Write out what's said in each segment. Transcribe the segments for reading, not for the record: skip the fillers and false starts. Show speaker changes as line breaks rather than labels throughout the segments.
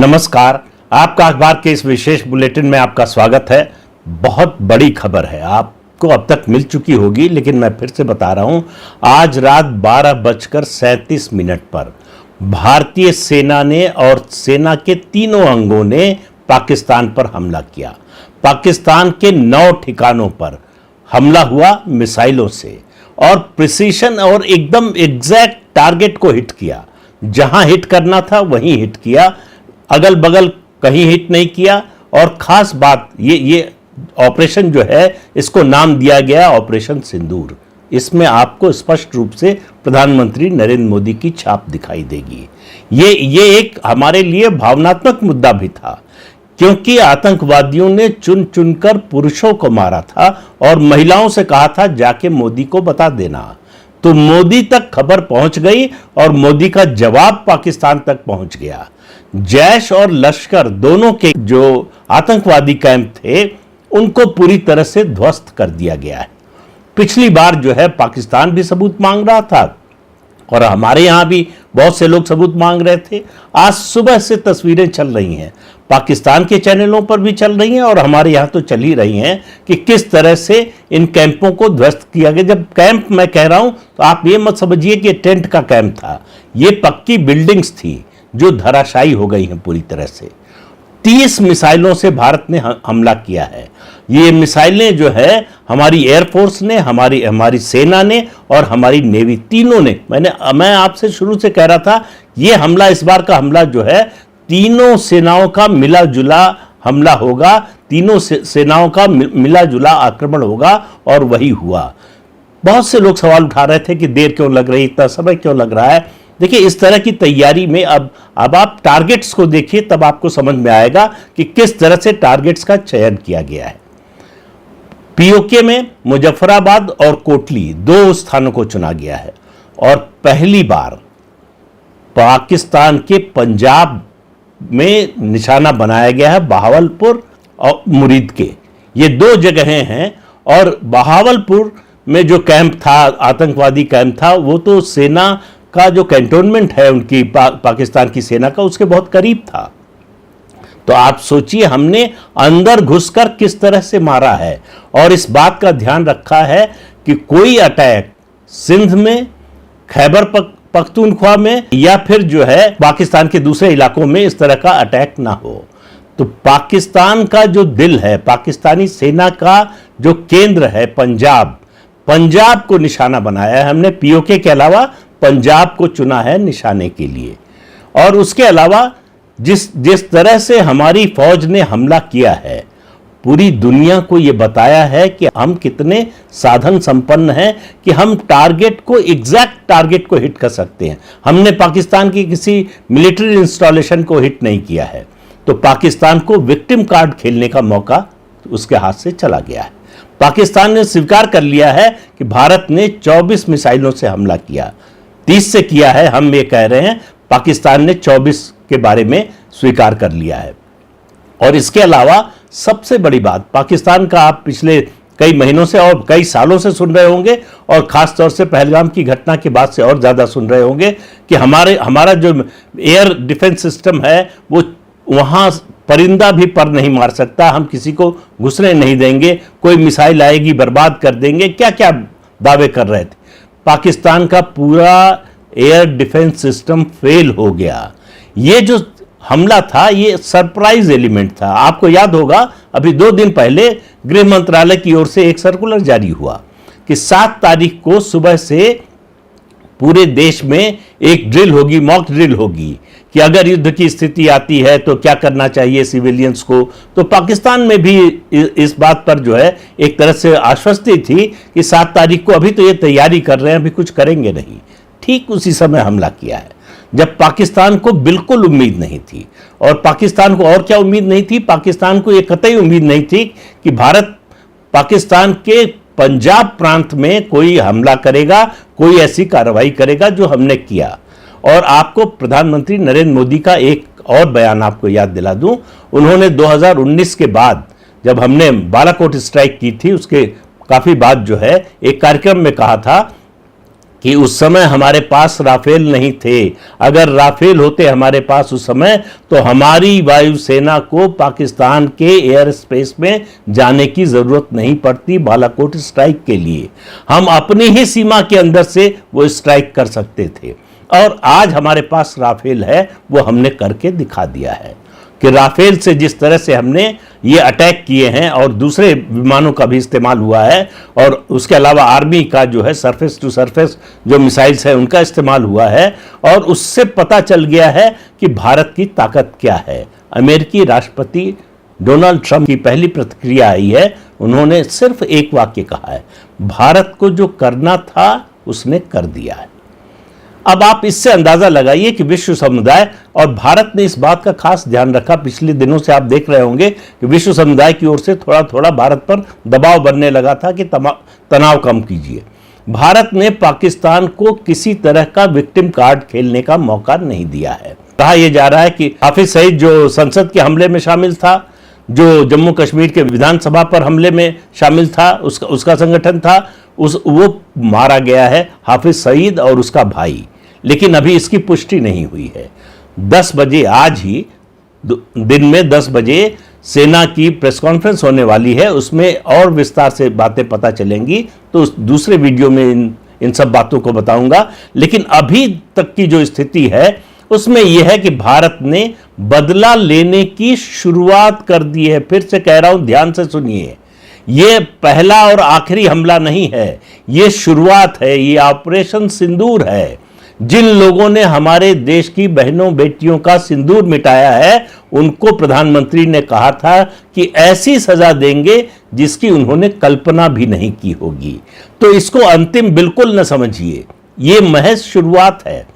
नमस्कार। आपका अखबार के इस विशेष बुलेटिन में आपका स्वागत है। बहुत बड़ी खबर है, आपको अब तक मिल चुकी होगी लेकिन मैं फिर से बता रहा हूं। आज रात 12:37 पर भारतीय सेना ने और सेना के तीनों अंगों ने पाकिस्तान पर हमला किया। पाकिस्तान के 9 ठिकानों पर हमला हुआ मिसाइलों से और प्रिसीशन और एकदम एग्जैक्ट टारगेट को हिट किया। जहां हिट करना था वहीं हिट किया, अगल बगल कहीं हिट नहीं किया। और खास बात ये ऑपरेशन जो है इसको नाम दिया गया ऑपरेशन सिंदूर। इसमें आपको स्पष्ट रूप से प्रधानमंत्री नरेंद्र मोदी की छाप दिखाई देगी। ये एक हमारे लिए भावनात्मक मुद्दा भी था, क्योंकि आतंकवादियों ने चुन चुनकर पुरुषों को मारा था और महिलाओं से कहा था जाके मोदी को बता देना। तो मोदी तक खबर पहुंच गई और मोदी का जवाब पाकिस्तान तक पहुंच गया। जैश और लश्कर दोनों के जो आतंकवादी कैंप थे उनको पूरी तरह से ध्वस्त कर दिया गया है। पिछली बार जो है पाकिस्तान भी सबूत मांग रहा था और हमारे यहां भी बहुत से लोग सबूत मांग रहे थे। आज सुबह से तस्वीरें चल रही हैं, पाकिस्तान के चैनलों पर भी चल रही हैं और हमारे यहां तो चल ही रही हैं कि किस तरह से इन कैंपों को ध्वस्त किया गया। जब कैंप मैं कह रहा हूं तो आप ये मत समझिए कि टेंट का कैंप था, ये पक्की बिल्डिंग्स थी जो धराशायी हो गई हैं पूरी तरह से। 30 मिसाइलों से भारत ने हमला किया है। ये मिसाइलें जो है हमारी एयरफोर्स ने, हमारी सेना ने और हमारी नेवी तीनों ने, मैं आपसे शुरू से कह रहा था ये हमला, इस बार का हमला जो है तीनों सेनाओं का मिला जुला हमला होगा, तीनों सेनाओं का मिला जुला आक्रमण होगा और वही हुआ। बहुत से लोग सवाल उठा रहे थे कि देर क्यों लग रही, इतना समय क्यों लग रहा है। देखिए, इस तरह की तैयारी में अब आप टारगेट्स को देखिए, तब आपको समझ में आएगा कि किस तरह से टारगेट्स का चयन किया गया है। पीओके में मुजफ्फराबाद और कोटली 2 स्थानों को चुना गया है और पहली बार पाकिस्तान के पंजाब में निशाना बनाया गया है बहावलपुर और मुरीद के। ये 2 जगहें हैं और बहावलपुर में जो कैंप था, आतंकवादी कैंप था, वो तो सेना का जो कैंटोनमेंट है उनकी पाकिस्तान की सेना का, उसके बहुत करीब था। तो आप सोचिए हमने अंदर घुसकर किस तरह से मारा है और इस बात का ध्यान रखा है कि कोई अटैक सिंध में, खैबर पख्तूनख्वा में या फिर जो है पाकिस्तान के दूसरे इलाकों में इस तरह का अटैक ना हो। तो पाकिस्तान का जो दिल है, पाकिस्तानी सेना का जो केंद्र है पंजाब को निशाना बनाया है हमने। पीओके के अलावा पंजाब को चुना है निशाने के लिए। और उसके अलावा जिस तरह से हमारी फौज ने हमला किया है, पूरी दुनिया को यह बताया है कि हम कितने साधन संपन्न हैं कि हम एग्जैक्ट टारगेट को हिट कर सकते हैं। हमने पाकिस्तान की किसी मिलिट्री इंस्टॉलेशन को हिट नहीं किया है। तो पाकिस्तान को विक्टिम कार्ड खेलने का मौका उसके हाथ से चला गया है। पाकिस्तान ने स्वीकार कर लिया है कि भारत ने 24 मिसाइलों से हमला किया, 30 से किया है, हम ये कह रहे हैं। पाकिस्तान ने 24 के बारे में स्वीकार कर लिया है। और इसके अलावा सबसे बड़ी बात, पाकिस्तान का आप पिछले कई महीनों से और कई सालों से सुन रहे होंगे और खास तौर से पहलगाम की घटना के बाद से और ज्यादा सुन रहे होंगे कि हमारा जो एयर डिफेंस सिस्टम है वो वहां परिंदा भी पर नहीं मार सकता, हम किसी को घुसने नहीं देंगे, कोई मिसाइल आएगी बर्बाद कर देंगे, क्या क्या दावे कर रहे थे। पाकिस्तान का पूरा एयर डिफेंस सिस्टम फेल हो गया। ये जो हमला था ये सरप्राइज एलिमेंट था। आपको याद होगा अभी 2 दिन पहले गृह मंत्रालय की ओर से एक सर्कुलर जारी हुआ कि 7 तारीख को सुबह से पूरे देश में एक ड्रिल होगी, मॉक ड्रिल होगी कि अगर युद्ध की स्थिति आती है तो क्या करना चाहिए सिविलियंस को। तो पाकिस्तान में भी इस बात पर जो है एक तरह से आश्वस्ति थी कि 7 तारीख को, अभी तो ये तैयारी कर रहे हैं, अभी कुछ करेंगे नहीं। ठीक उसी समय हमला किया है जब पाकिस्तान को बिल्कुल उम्मीद नहीं थी। और पाकिस्तान को और क्या उम्मीद नहीं थी, पाकिस्तान को ये कतई उम्मीद नहीं थी कि भारत पाकिस्तान के पंजाब प्रांत में कोई हमला करेगा, कोई ऐसी कार्रवाई करेगा जो हमने किया। और आपको प्रधानमंत्री नरेंद्र मोदी का एक और बयान आपको याद दिला दूं, उन्होंने 2019 के बाद जब हमने बालाकोट स्ट्राइक की थी उसके काफी बाद जो है एक कार्यक्रम में कहा था कि उस समय हमारे पास राफेल नहीं थे। अगर राफेल होते हमारे पास उस समय, तो हमारी वायुसेना को पाकिस्तान के एयर स्पेस में जाने की जरूरत नहीं पड़ती बालाकोट स्ट्राइक के लिए। हम अपनी ही सीमा के अंदर से वो स्ट्राइक कर सकते थे। और आज हमारे पास राफेल है, वो हमने करके दिखा दिया है कि राफेल से जिस तरह से हमने ये अटैक किए हैं, और दूसरे विमानों का भी इस्तेमाल हुआ है, और उसके अलावा आर्मी का जो है सरफेस टू सरफेस जो मिसाइल्स है उनका इस्तेमाल हुआ है, और उससे पता चल गया है कि भारत की ताकत क्या है। अमेरिकी राष्ट्रपति डोनाल्ड ट्रंप की पहली प्रतिक्रिया आई है, उन्होंने सिर्फ एक वाक्य कहा है, भारत को जो करना था उसने कर दिया है। अब आप इससे अंदाजा लगाइए कि विश्व समुदाय और भारत ने इस बात का खास ध्यान रखा। पिछले दिनों से आप देख रहे होंगे कि विश्व समुदाय की ओर से थोड़ा थोड़ा भारत पर दबाव बनने लगा था कि तनाव कम कीजिए। भारत ने पाकिस्तान को किसी तरह का विक्टिम कार्ड खेलने का मौका नहीं दिया है। कहा यह जा रहा है कि हाफिज सईद जो संसद के हमले में शामिल था, जो जम्मू कश्मीर के विधानसभा पर हमले में शामिल था, उसका संगठन था, वो मारा गया है, हाफिज सईद और उसका भाई। लेकिन अभी इसकी पुष्टि नहीं हुई है। 10 बजे, आज ही दिन में 10 बजे सेना की प्रेस कॉन्फ्रेंस होने वाली है, उसमें और विस्तार से बातें पता चलेंगी, तो उस दूसरे वीडियो में इन सब बातों को बताऊंगा। लेकिन अभी तक की जो स्थिति है उसमें यह है कि भारत ने बदला लेने की शुरुआत कर दी है। फिर से कह रहा हूं, ध्यान से सुनिए, ये पहला और आखिरी हमला नहीं है, ये शुरुआत है, ये ऑपरेशन सिंदूर है। जिन लोगों ने हमारे देश की बहनों बेटियों का सिंदूर मिटाया है, उनको प्रधानमंत्री ने कहा था कि ऐसी सजा देंगे जिसकी उन्होंने कल्पना भी नहीं की होगी। तो इसको अंतिम बिल्कुल न समझिए, ये महज शुरुआत है।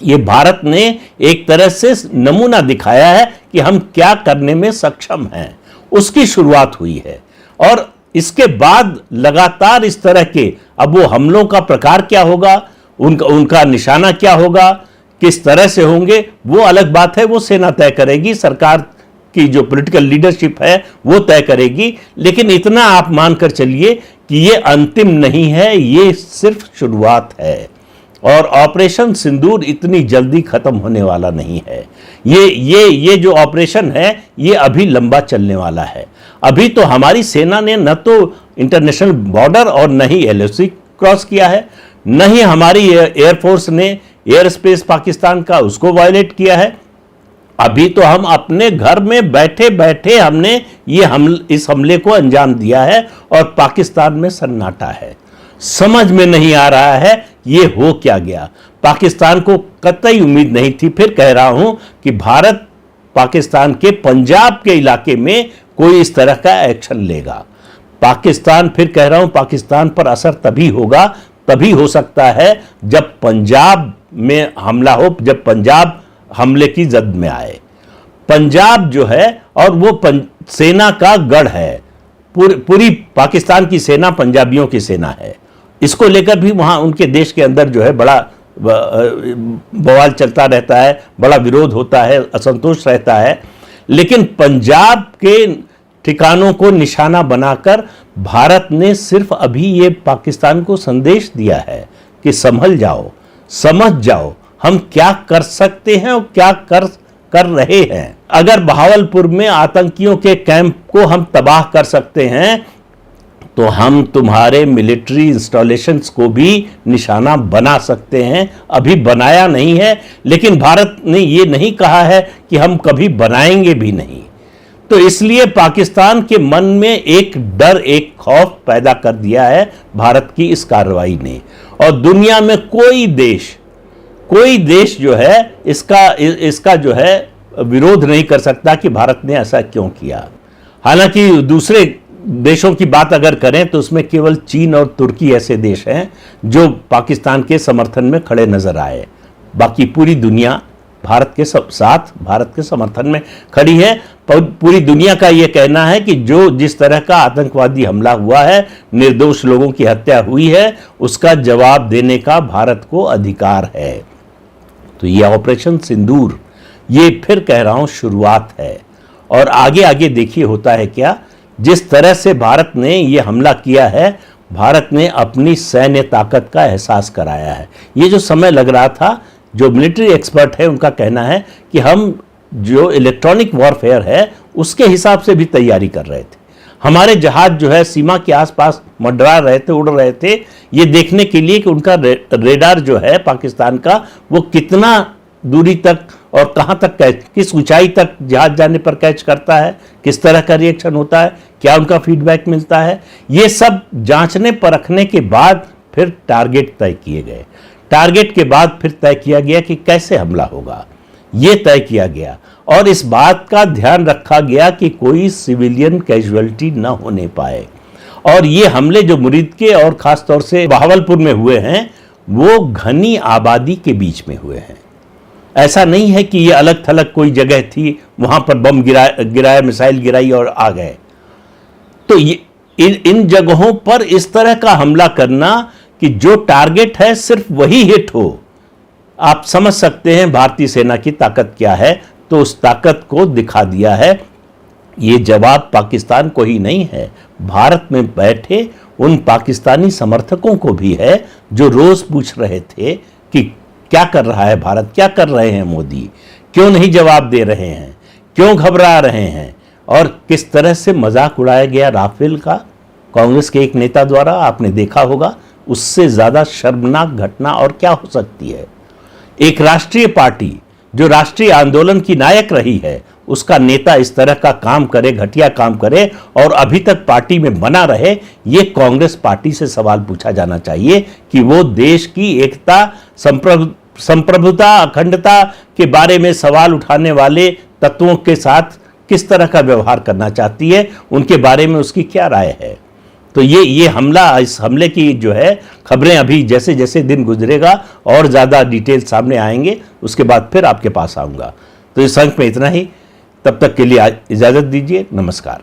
ये भारत ने एक तरह से नमूना दिखाया है कि हम क्या करने में सक्षम हैं, उसकी शुरुआत हुई है। और इसके बाद लगातार इस तरह के, अब वो हमलों का प्रकार क्या होगा, उनका निशाना क्या होगा, किस तरह से होंगे, वो अलग बात है, वो सेना तय करेगी, सरकार की जो पॉलिटिकल लीडरशिप है वो तय करेगी। लेकिन इतना आप मानकर चलिए कि ये अंतिम नहीं है, ये सिर्फ शुरुआत है। और ऑपरेशन सिंदूर इतनी जल्दी खत्म होने वाला नहीं है। ये जो ऑपरेशन है ये अभी लंबा चलने वाला है। अभी तो हमारी सेना ने न तो इंटरनेशनल बॉर्डर और न ही एलओसी क्रॉस किया है, न ही हमारी एयरफोर्स ने एयर स्पेस पाकिस्तान का उसको वायलेट किया है। अभी तो हम अपने घर में बैठे बैठे हमने इस हमले को अंजाम दिया है और पाकिस्तान में सन्नाटा है। समझ में नहीं आ रहा है ये हो क्या गया। पाकिस्तान को कतई उम्मीद नहीं थी। फिर कह रहा हूं कि भारत पाकिस्तान के पंजाब के इलाके में कोई इस तरह का एक्शन लेगा। पाकिस्तान, फिर कह रहा हूं, पाकिस्तान पर असर तभी हो सकता है जब पंजाब में हमला हो, जब पंजाब हमले की जद में आए। पंजाब जो है और वो सेना का गढ़ है, पूरी पाकिस्तान की सेना पंजाबियों की सेना है। इसको लेकर भी वहां उनके देश के अंदर जो है बड़ा बवाल चलता रहता है, बड़ा विरोध होता है, असंतोष रहता है। लेकिन पंजाब के ठिकानों को निशाना बनाकर भारत ने सिर्फ अभी ये पाकिस्तान को संदेश दिया है कि संभल जाओ, समझ जाओ हम क्या कर सकते हैं और क्या कर रहे हैं। अगर बहावलपुर में आतंकियों के कैंप को हम तबाह कर सकते हैं तो हम तुम्हारे मिलिट्री इंस्टॉलेशंस को भी निशाना बना सकते हैं। अभी बनाया नहीं है, लेकिन भारत ने ये नहीं कहा है कि हम कभी बनाएंगे भी नहीं। तो इसलिए पाकिस्तान के मन में एक डर, एक खौफ पैदा कर दिया है भारत की इस कार्रवाई ने। और दुनिया में कोई देश जो है इसका जो है विरोध नहीं कर सकता कि भारत ने ऐसा क्यों किया। हालांकि दूसरे देशों की बात अगर करें तो उसमें केवल चीन और तुर्की ऐसे देश हैं जो पाकिस्तान के समर्थन में खड़े नजर आए। बाकी पूरी दुनिया भारत के साथ, भारत के समर्थन में खड़ी है। पूरी दुनिया का यह कहना है कि जिस तरह का आतंकवादी हमला हुआ है, निर्दोष लोगों की हत्या हुई है, उसका जवाब देने का भारत को अधिकार है। तो यह ऑपरेशन सिंदूर, ये फिर कह रहा हूं शुरुआत है। और आगे आगे देखिए होता है क्या। जिस तरह से भारत ने यह हमला किया है भारत ने अपनी सैन्य ताकत का एहसास कराया है। ये जो समय लग रहा था, जो मिलिट्री एक्सपर्ट है उनका कहना है कि हम जो इलेक्ट्रॉनिक वॉरफेयर है उसके हिसाब से भी तैयारी कर रहे थे। हमारे जहाज जो है सीमा के आसपास मंडरा रहे थे, उड़ रहे थे, ये देखने के लिए कि उनका रेडार जो है पाकिस्तान का वो कितना दूरी तक और कहां तक कैच, किस ऊंचाई तक जहाज जाने पर कैच करता है, किस तरह का रिएक्शन होता है, क्या उनका फीडबैक मिलता है। ये सब जांचने परखने के बाद फिर टारगेट तय किए गए। टारगेट के बाद फिर तय किया गया कि कैसे हमला होगा, ये तय किया गया और इस बात का ध्यान रखा गया कि कोई सिविलियन कैजुअलिटी न होने पाए। और ये हमले जो मुरीद के और खासतौर से बहावलपुर में हुए हैं वो घनी आबादी के बीच में हुए हैं। ऐसा नहीं है कि ये अलग थलग कोई जगह थी, वहां पर बम गिराया, मिसाइल गिराई और आ गए। तो ये इन जगहों पर इस तरह का हमला करना कि जो टारगेट है सिर्फ वही हिट हो, आप समझ सकते हैं भारतीय सेना की ताकत क्या है। तो उस ताकत को दिखा दिया है। ये जवाब पाकिस्तान को ही नहीं है, भारत में बैठे उन पाकिस्तानी समर्थकों को भी है जो रोज पूछ रहे थे कि क्या कर रहा है भारत, क्या कर रहे हैं मोदी, क्यों नहीं जवाब दे रहे हैं, क्यों घबरा रहे हैं। और किस तरह से मजाक उड़ाया गया राफेल का कांग्रेस के एक नेता द्वारा, आपने देखा होगा। उससे ज्यादा शर्मनाक घटना और क्या हो सकती है। एक राष्ट्रीय पार्टी जो राष्ट्रीय आंदोलन की नायक रही है, उसका नेता इस तरह का काम करे, घटिया काम करे और अभी तक पार्टी में बना रहे। ये कांग्रेस पार्टी से सवाल पूछा जाना चाहिए कि वो देश की एकता, संप्रभुता, अखंडता के बारे में सवाल उठाने वाले तत्वों के साथ किस तरह का व्यवहार करना चाहती है, उनके बारे में उसकी क्या राय है। तो ये हमला, इस हमले की जो है खबरें अभी जैसे जैसे दिन गुजरेगा और ज़्यादा डिटेल सामने आएंगे, उसके बाद फिर आपके पास आऊँगा। तो इस अंक में इतना ही, तब तक के लिए इजाज़त दीजिए, नमस्कार।